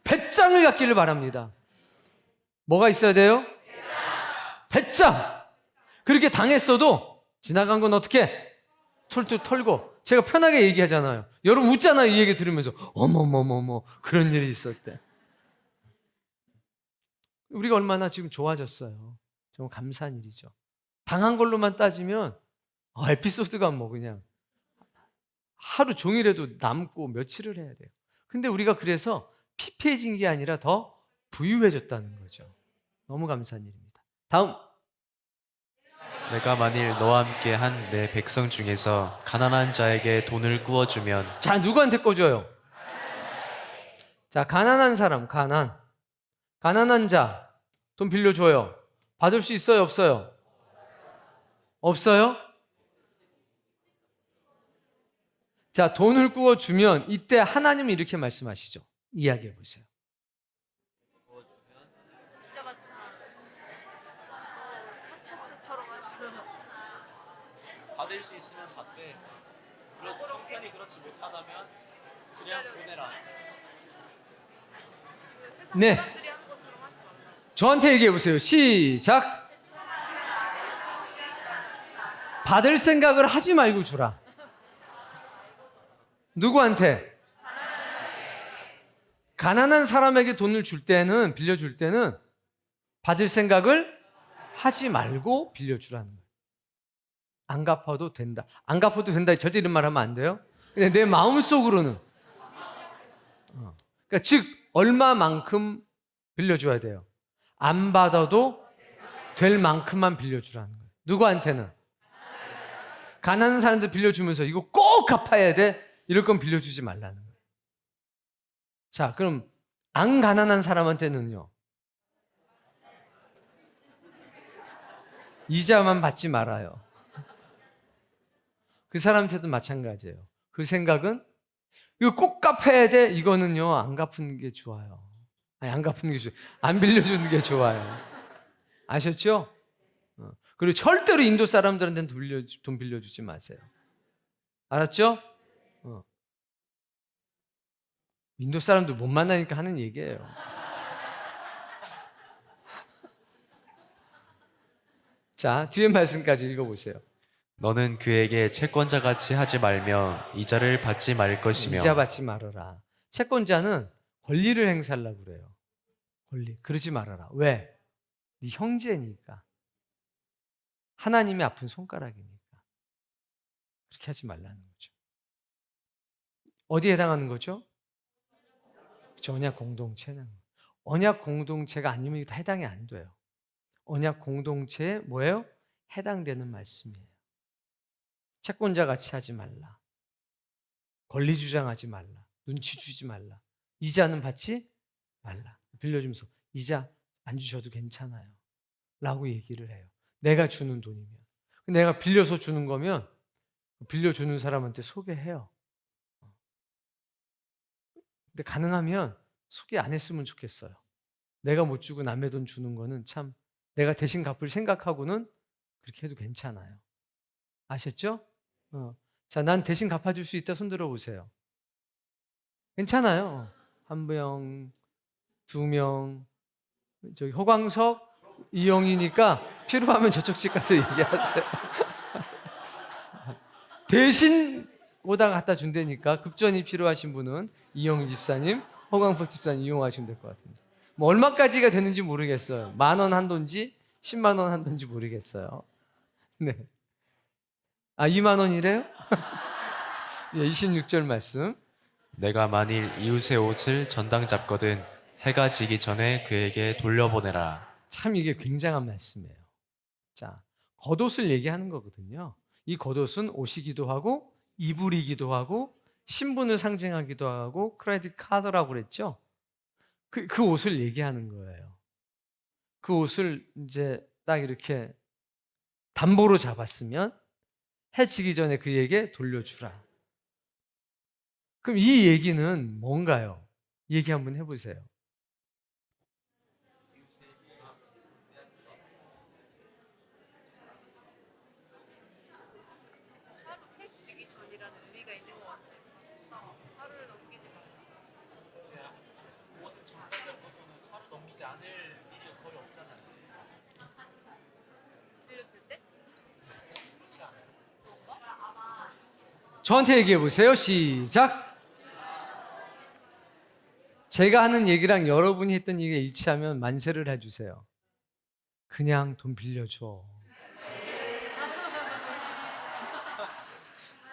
배짱을 갖기를 바랍니다. 뭐가 있어야 돼요? 배짱. 그렇게 당했어도 지나간 건 어떻게? 툴툴 털고. 제가 편하게 얘기하잖아요. 여러분 웃잖아요. 이 얘기 들으면서 어머머머머 그런 일이 있었대. 우리가 얼마나 지금 좋아졌어요. 정말 감사한 일이죠. 당한 걸로만 따지면 에피소드가 뭐 그냥 하루 종일에도 남고 며칠을 해야 돼요. 근데 우리가 그래서 피폐해진 게 아니라 더 부유해졌다는 거죠. 너무 감사한 일입니다. 다음. 내가 만일 너와 함께 한 내 백성 중에서 가난한 자에게 돈을 구워주면. 자, 누구한테 꿔줘요? 자, 가난한 사람, 가난한 자, 돈 빌려줘요. 받을 수 있어요, 없어요? 없어요? 자, 돈을 구워주면 이때 하나님이 이렇게 말씀하시죠. 이야기해 보세요. 진짜 같지만 사채처럼 하지. 받을 수 있으면 받되, 형편이 그렇지 못하다면 그냥 보내라. 세상 네. 사람들이 하는 것처럼 하지 말라. 저한테 얘기해 보세요. 시작. 받을 생각을 하지 말고 주라. 누구한테? 가난한 사람에게 돈을 줄 때는, 빌려줄 때는 받을 생각을 하지 말고 빌려주라는 거예요. 안 갚아도 된다. 안 갚아도 된다. 절대 이런 말 하면 안 돼요. 근데 내 마음속으로는. 그러니까 즉 얼마만큼 빌려줘야 돼요. 안 받아도 될 만큼만 빌려주라는 거예요. 누구한테는? 가난한 사람들 빌려주면서 이거 꼭 갚아야 돼. 이럴 건 빌려주지 말라는 거예요. 자, 그럼 안 가난한 사람한테는요. 이자만 받지 말아요. 그 사람한테도 마찬가지예요. 그 생각은 이거 꼭 갚아야 돼. 이거는요, 안 갚는 게 좋아요. 아니, 안 갚는 게 좋아요. 안 빌려주는 게 좋아요. 아셨죠? 그리고 절대로 인도 사람들한테는 돈 빌려주지 마세요. 알았죠? 인도 사람들 못 만나니까 하는 얘기예요. 자, 뒤에 말씀까지 읽어보세요. 너는 그에게 채권자같이 하지 말며 이자를 받지 말 것이며 이자 받지 말아라. 채권자는 권리를 행사하려고 그래요. 권리. 그러지 말아라. 왜? 네 형제니까. 하나님의 아픈 손가락이니까. 그렇게 하지 말라는 거죠. 어디에 해당하는 거죠? 그렇죠. 언약 공동체는. 언약 공동체가 아니면 다 해당이 안 돼요. 언약 공동체에 뭐예요? 해당되는 말씀이에요. 채권자 같이 하지 말라. 권리 주장하지 말라. 눈치 주지 말라. 이자는 받지 말라. 빌려주면서 이자 안 주셔도 괜찮아요. 라고 얘기를 해요. 내가 주는 돈이면. 내가 빌려서 주는 거면 빌려주는 사람한테 소개해요. 근데 가능하면 소개 안 했으면 좋겠어요. 내가 못 주고 남의 돈 주는 거는 참 내가 대신 갚을 생각하고는 그렇게 해도 괜찮아요. 아셨죠? 자, 난 대신 갚아줄 수 있다. 손 들어보세요. 괜찮아요. 1명, 2명, 저기 허광석, 이영이니까 필요하면 저쪽 집 가서 얘기하세요. 대신 오다 갖다 준다니까 급전이 필요하신 분은 이영희 집사님, 허광석 집사님 이용하시면 될 것 같습니다. 뭐 얼마까지가 되는지 모르겠어요. 10,000원 한돈지 10만 원 한돈지 모르겠어요. 네. 아, 2만 원이래요? 예, 26절 말씀. 내가 만일 이웃의 옷을 전당 잡거든 해가 지기 전에 그에게 돌려보내라. 참 이게 굉장한 말씀이에요. 자, 겉옷을 얘기하는 거거든요. 이 겉옷은 옷이기도 하고 이불이기도 하고 신분을 상징하기도 하고 크레딧 카드라고 그랬죠. 그 옷을 얘기하는 거예요. 그 옷을 이제 딱 이렇게 담보로 잡았으면 해 지기 전에 그에게 돌려주라. 그럼 이 얘기는 뭔가요? 얘기 한번 해보세요. 하루 해지기 전이라는 의미가 있는 것 같아요. 하루를 넘기지 마세요. 옷을 전당 잡고서는 하루 넘기지 않을 일이 거의 없잖아요. 빌려줄 때? 저한테 얘기해 보세요. 시작. 제가 하는 얘기랑 여러분이 했던 얘기가 일치하면 만세를 해주세요. 그냥 돈 빌려줘.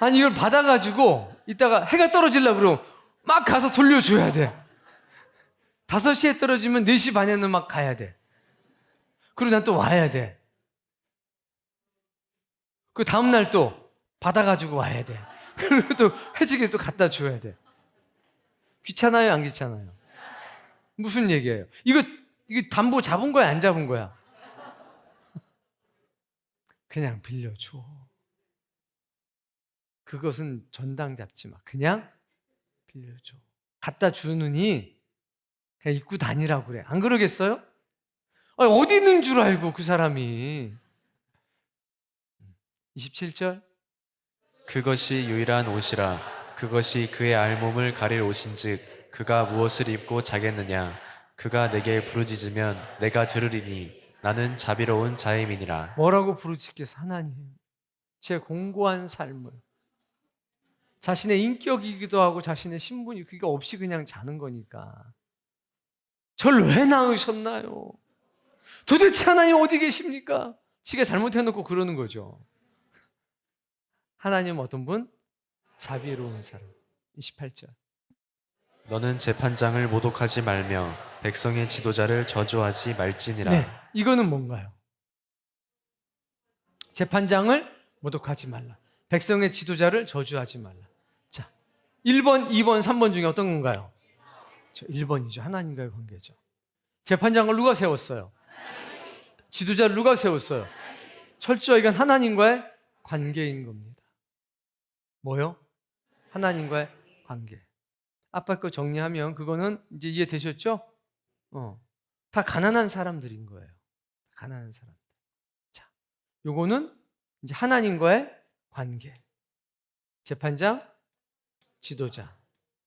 아니 이걸 받아가지고 이따가 해가 떨어지려고 그러면 막 가서 돌려줘야 돼. 5시에 떨어지면 4시 반에는 막 가야 돼. 그리고 난 또 와야 돼. 그 다음날 또 받아가지고 와야 돼. 그리고 또 해지게 또 갖다 줘야 돼. 귀찮아요, 안 귀찮아요? 무슨 얘기예요? 이거 담보 잡은 거야, 안 잡은 거야? 그냥 빌려줘. 그것은 전당 잡지 마. 그냥 빌려줘. 갖다 주느니 그냥 입고 다니라고 그래. 안 그러겠어요? 아니, 어디 있는 줄 알고 그 사람이. 27절. 그것이 유일한 옷이라. 그것이 그의 알몸을 가릴 옷인즉 그가 무엇을 입고 자겠느냐. 그가 내게 부르짖으면 내가 들으리니 나는 자비로운 자임이니라. 뭐라고 부르짖겠어? 하나님, 제 공고한 삶을 자신의 인격이기도 하고 자신의 신분이 그게 없이 그냥 자는 거니까 저를 왜 낳으셨나요? 도대체 하나님 어디 계십니까? 지가 잘못해놓고 그러는 거죠. 하나님 어떤 분? 자비로운 사람. 28절. 너는 재판장을 모독하지 말며 백성의 지도자를 저주하지 말지니라. 네, 이거는 뭔가요? 재판장을 모독하지 말라. 백성의 지도자를 저주하지 말라. 자, 1번, 2번, 3번 중에 어떤 건가요? 1번이죠. 하나님과의 관계죠. 재판장을 누가 세웠어요? 지도자를 누가 세웠어요? 철저히 이건 하나님과의 관계인 겁니다. 뭐요? 하나님과의 관계. 아빠 거 정리하면 그거는 이제 이해되셨죠? 다 가난한 사람들인 거예요. 가난한 사람들. 자, 요거는 이제 하나님과의 관계. 재판장, 지도자.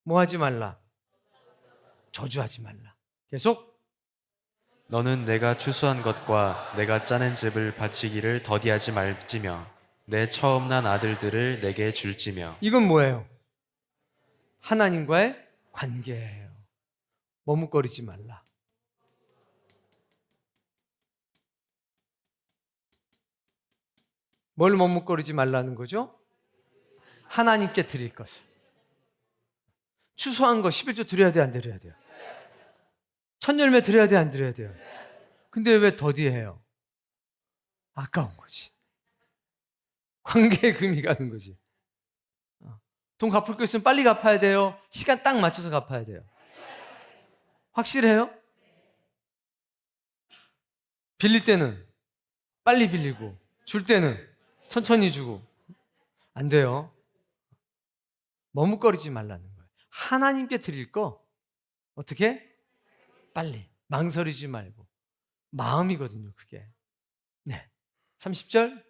뭐 하지 말라? 저주하지 말라. 계속. 너는 내가 추수한 것과 내가 짜낸 즙을 바치기를 더디하지 말지며 내 처음 난 아들들을 내게 줄지며. 이건 뭐예요? 하나님과의 관계예요. 머뭇거리지 말라. 뭘 머뭇거리지 말라는 거죠? 하나님께 드릴 것을. 추수한 거 11조 드려야 돼, 안 드려야 돼요? 첫 열매 드려야 돼, 안 드려야 돼요? 근데 왜 더디해요? 아까운 거지. 관계에 금이 가는 거지. 돈 갚을 거 있으면 빨리 갚아야 돼요? 시간 딱 맞춰서 갚아야 돼요? 확실해요? 빌릴 때는 빨리 빌리고 줄 때는 천천히 주고 안 돼요. 머뭇거리지 말라는 거예요. 하나님께 드릴 거 어떻게? 빨리. 망설이지 말고. 마음이거든요, 그게. 네. 30절.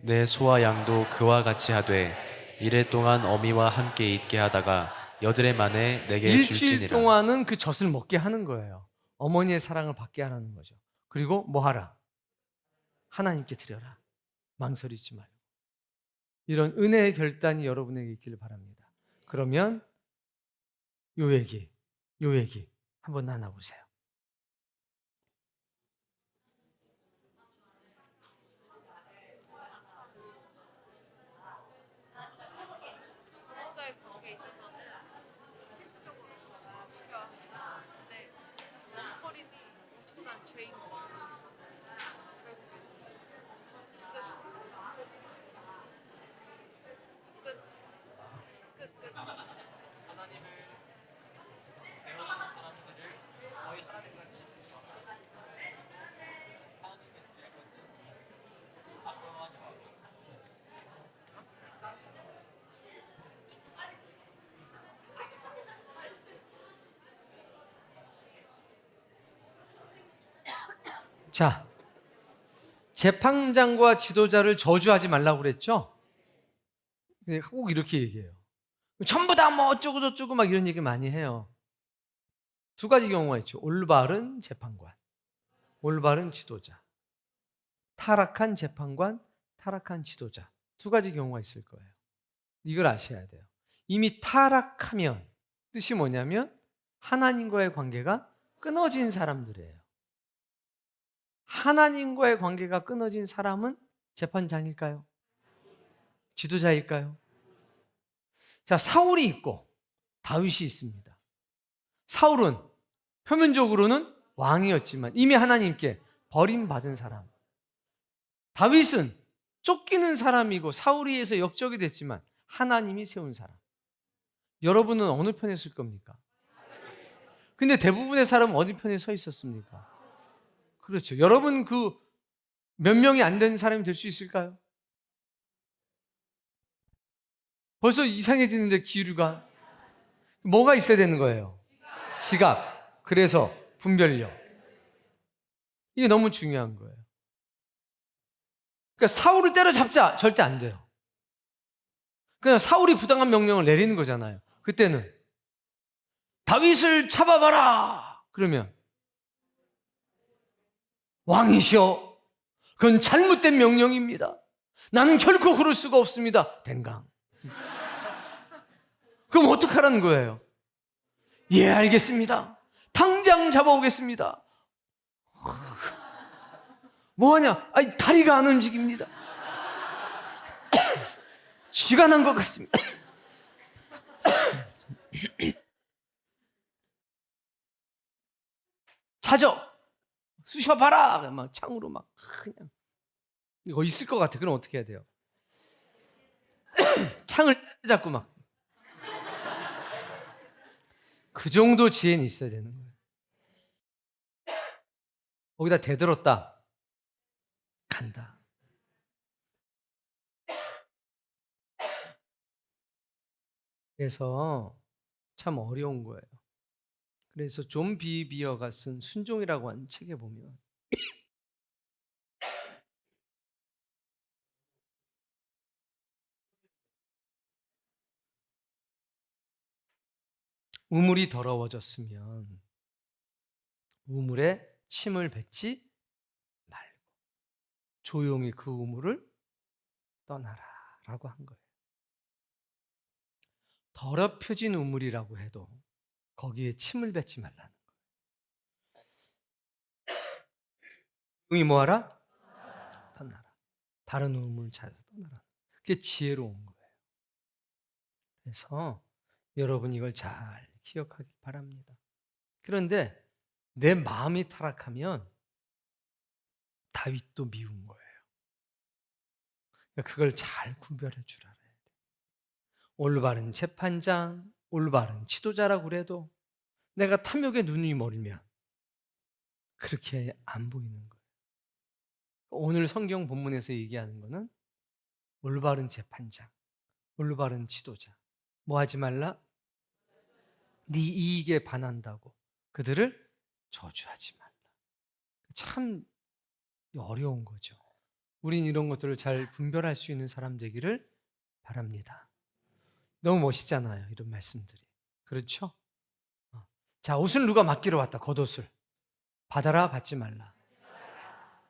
내 소와 양도 그와 같이 하되 이래 동안 어미와 함께 있게 하다가 여드레 만에 내게 일주일 줄지니라. 동안은 그 젖을 먹게 하는 거예요. 어머니의 사랑을 받게 하라는 거죠. 그리고 뭐 하라? 하나님께 드려라. 망설이지 말고. 이런 은혜의 결단이 여러분에게 있기를 바랍니다. 그러면 요 얘기 한번 나눠보세요. 부모과의 관계에 있어서는 실질적으로 저는 지켜야 합니다. 근데 몬ito링이 엄청난 죄인 것 같습니다. 결국엔 끝. 하나님을 배워주는 사람들을 거의 하나님같이 하나님께 드릴 것은 아까워하지 말고. 자, 재판장과 지도자를 저주하지 말라고 그랬죠? 근데 꼭 이렇게 얘기해요. 전부 다 뭐 어쩌고 저쩌고 막 이런 얘기 많이 해요. 두 가지 경우가 있죠. 올바른 재판관, 올바른 지도자. 타락한 재판관, 타락한 지도자. 두 가지 경우가 있을 거예요. 이걸 아셔야 돼요. 이미 타락하면 뜻이 뭐냐면 하나님과의 관계가 끊어진 사람들이에요. 하나님과의 관계가 끊어진 사람은 재판장일까요? 지도자일까요? 자, 사울이 있고 다윗이 있습니다. 사울은 표면적으로는 왕이었지만 이미 하나님께 버림받은 사람. 다윗은 쫓기는 사람이고 사울에 의해서 역적이 됐지만 하나님이 세운 사람. 여러분은 어느 편에 설 겁니까? 근데 대부분의 사람은 어디 편에 서 있었습니까? 그렇죠. 여러분 그 몇 명이 안 되는 사람이 될 수 있을까요? 벌써 이상해지는데 기류가. 뭐가 있어야 되는 거예요? 지각. 그래서 분별력. 이게 너무 중요한 거예요. 그러니까 사울을 때려잡자. 절대 안 돼요. 그냥 사울이 부당한 명령을 내리는 거잖아요. 그때는 다윗을 잡아봐라. 그러면 왕이시여, 그건 잘못된 명령입니다. 나는 결코 그럴 수가 없습니다. 댕강. 그럼 어떡하라는 거예요? 예, 알겠습니다. 당장 잡아오겠습니다. 뭐하냐? 아니, 다리가 안 움직입니다. 쥐가 난 것 같습니다. 찾아! 쑤셔봐라! 막 창으로 막 그냥. 이거 있을 것 같아. 그럼 어떻게 해야 돼요? 창을 잡고 막. 그 정도 지혜는 있어야 되는 거예요. 거기다 대들었다. 간다. 그래서 참 어려운 거예요. 그래서 존 비비어가 쓴 순종이라고 하는 책에 보면 우물이 더러워졌으면 우물에 침을 뱉지 말고 조용히 그 우물을 떠나라라고 한 거예요. 더럽혀진 우물이라고 해도 거기에 침을 뱉지 말라는 거예요. 조용히 뭐하라? 떠나라. 다른 우물을 찾아서 떠나라. 그게 지혜로운 거예요. 그래서 여러분 이걸 잘 기억하길 바랍니다. 그런데 내 마음이 타락하면 다윗도 미운 거예요. 그걸 잘 구별해 주라. 올바른 재판장, 올바른 지도자라고 그래도 내가 탐욕에 눈이 멀면 그렇게 안 보이는 거예요. 오늘 성경 본문에서 얘기하는 거는 올바른 재판장, 올바른 지도자. 뭐 하지 말라? 네 이익에 반한다고 그들을 저주하지 말라. 참 어려운 거죠. 우린 이런 것들을 잘 분별할 수 있는 사람 되기를 바랍니다. 너무 멋있잖아요, 이런 말씀들이. 그렇죠? 자, 옷을 누가 맡기러 왔다. 겉옷을 받아라, 받지 말라.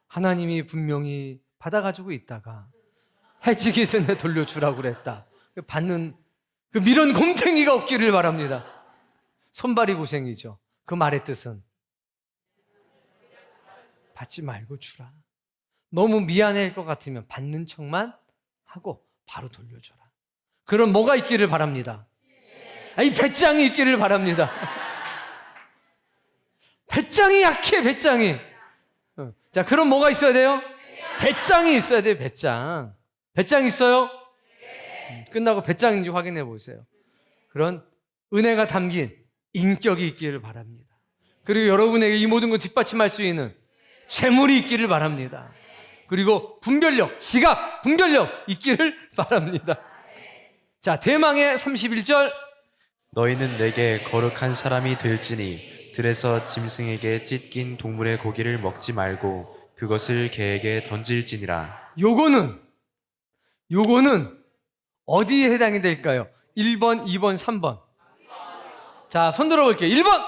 하나님이 분명히 받아가지고 있다가 해지기 전에 돌려주라고 그랬다. 받는 그 미련 곰탱이가 없기를 바랍니다. 손발이 고생이죠. 그 말의 뜻은 받지 말고 주라. 너무 미안할 것 같으면 받는 척만 하고 바로 돌려줘라. 그럼 뭐가 있기를 바랍니다. 아니, 배짱이 있기를 바랍니다. 배짱이 약해, 배짱이. 자, 그럼 뭐가 있어야 돼요? 배짱이 있어야 돼요, 배짱. 배짱 있어요? 끝나고 배짱인지 확인해 보세요. 그런 은혜가 담긴 인격이 있기를 바랍니다. 그리고 여러분에게 이 모든 걸 뒷받침할 수 있는 재물이 있기를 바랍니다. 그리고 분별력, 지각, 분별력 있기를 바랍니다. 자, 대망의 31절. 너희는 내게 거룩한 사람이 될지니 들에서 짐승에게 찢긴 동물의 고기를 먹지 말고 그것을 개에게 던질지니라. 요거는 어디에 해당이 될까요? 1번, 2번, 3번. 자, 손 들어볼게요. 1번,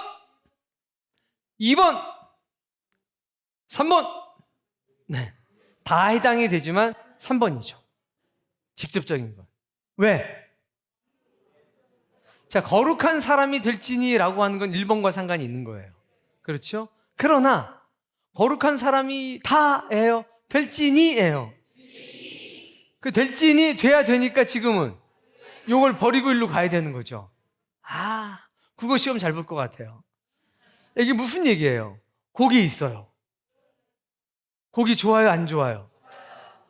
2번, 3번. 네. 다 해당이 되지만 3번이죠. 직접적인 건. 왜? 자, 거룩한 사람이 될지니라고 하는 건 1번과 상관이 있는 거예요. 그렇죠? 그러나 거룩한 사람이 다예요? 될지니예요? 그 될지니 돼야 되니까 지금은 요걸 버리고 일로 가야 되는 거죠. 아, 국어 시험 잘 볼 것 같아요. 이게 무슨 얘기예요? 고기 있어요. 고기 좋아요, 안 좋아요?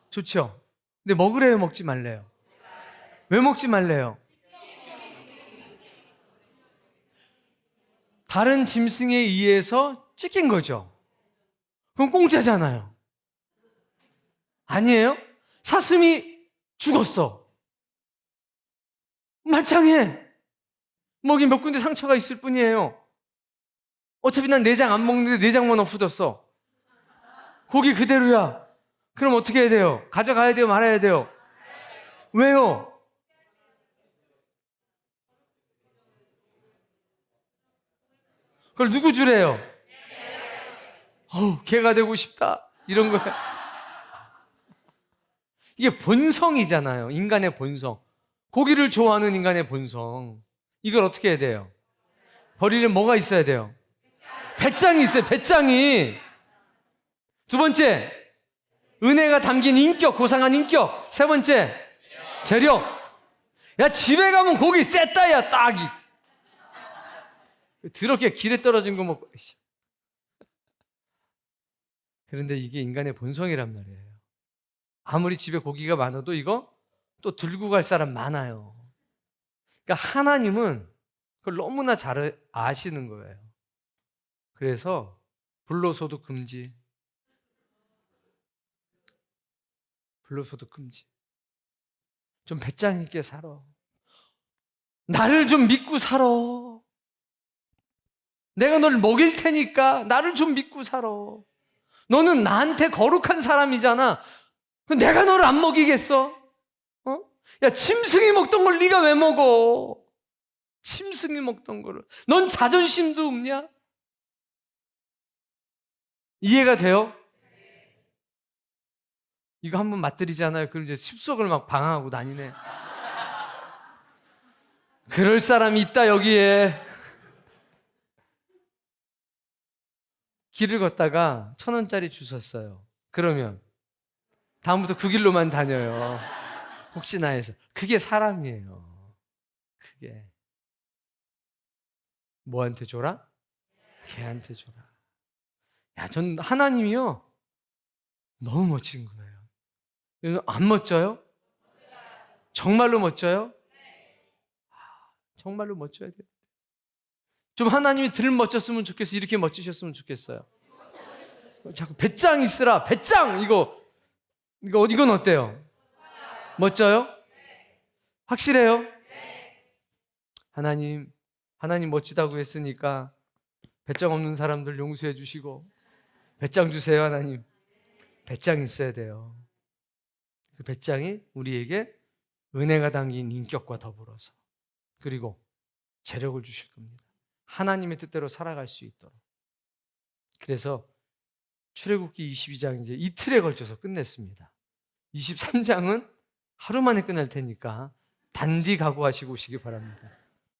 좋죠? 근데 먹으래요, 먹지 말래요? 왜 먹지 말래요? 다른 짐승에 의해서 찢긴 거죠. 그럼 공짜잖아요. 아니에요? 사슴이 죽었어. 말짱해. 목이 몇 군데 상처가 있을 뿐이에요. 어차피 난 내장 안 먹는데 내장만 없어졌어. 고기 그대로야. 그럼 어떻게 해야 돼요? 가져가야 돼요? 말아야 돼요? 왜요? 그걸 누구 주래요? 개가 되고 싶다. 이런 거예요. 이게 본성이잖아요. 인간의 본성. 고기를 좋아하는 인간의 본성. 이걸 어떻게 해야 돼요? 버리려면 뭐가 있어야 돼요? 배짱이 있어요. 배짱이. 두 번째, 은혜가 담긴 인격, 고상한 인격. 세 번째, 재력. 야, 집에 가면 고기 셌다, 야, 딱이. 더럽게 길에 떨어진 거 먹고. 그런데 이게 인간의 본성이란 말이에요. 아무리 집에 고기가 많아도 이거 또 들고 갈 사람 많아요. 그러니까 하나님은 그걸 너무나 잘 아시는 거예요. 그래서 불로소득 금지. 불로소득 금지. 좀 배짱 있게 살아. 나를 좀 믿고 살아. 내가 널 먹일 테니까 나를 좀 믿고 살아. 너는 나한테 거룩한 사람이잖아. 내가 너를 안 먹이겠어? 어? 야, 짐승이 먹던 걸 네가 왜 먹어? 짐승이 먹던 거를. 넌 자존심도 없냐? 이해가 돼요? 이거 한번 맛들이잖아요. 그럼 이제 습속을 막 방황하고 다니네. 그럴 사람이 있다, 여기에. 길을 걷다가 1,000원짜리 주웠어요. 그러면 다음부터 그 길로만 다녀요. 혹시나 해서. 그게 사람이에요. 그게. 뭐한테 줘라? 걔한테 줘라. 야, 전 하나님이요. 너무 멋진 거예요. 안 멋져요? 정말로 멋져요? 정말로 멋져야 돼요. 좀 하나님이 덜 멋졌으면 좋겠어요. 이렇게 멋지셨으면 좋겠어요. 자꾸 배짱 있으라. 배짱! 이건 어때요? 멋져요? 확실해요? 하나님 멋지다고 했으니까 배짱 없는 사람들 용서해 주시고 배짱 주세요, 하나님. 배짱 있어야 돼요. 그 배짱이 우리에게 은혜가 담긴 인격과 더불어서 그리고 재력을 주실 겁니다. 하나님의 뜻대로 살아갈 수 있도록. 그래서 출애굽기 22장 이제 이틀에 걸쳐서 끝냈습니다. 23장은 하루 만에 끝날 테니까 단디 각오하시고 오시기 바랍니다.